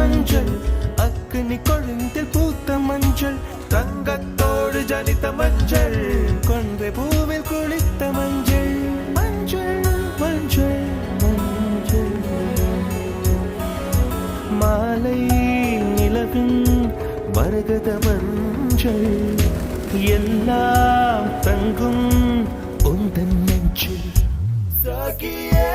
மஞ்சள் அக்னி கொழுந்தில் பூத்த மஞ்சள் தங்கத்தோடு ஜனித்த மஞ்சள் கொன்றை பூவில் குளித்த மஞ்சள் மஞ்சள் மஞ்சள் மஞ்சள் மாலை நிலவின் மரகத மஞ்சள் எல்லாம் தங்கும் உந்தன் நெஞ்சில் சகியே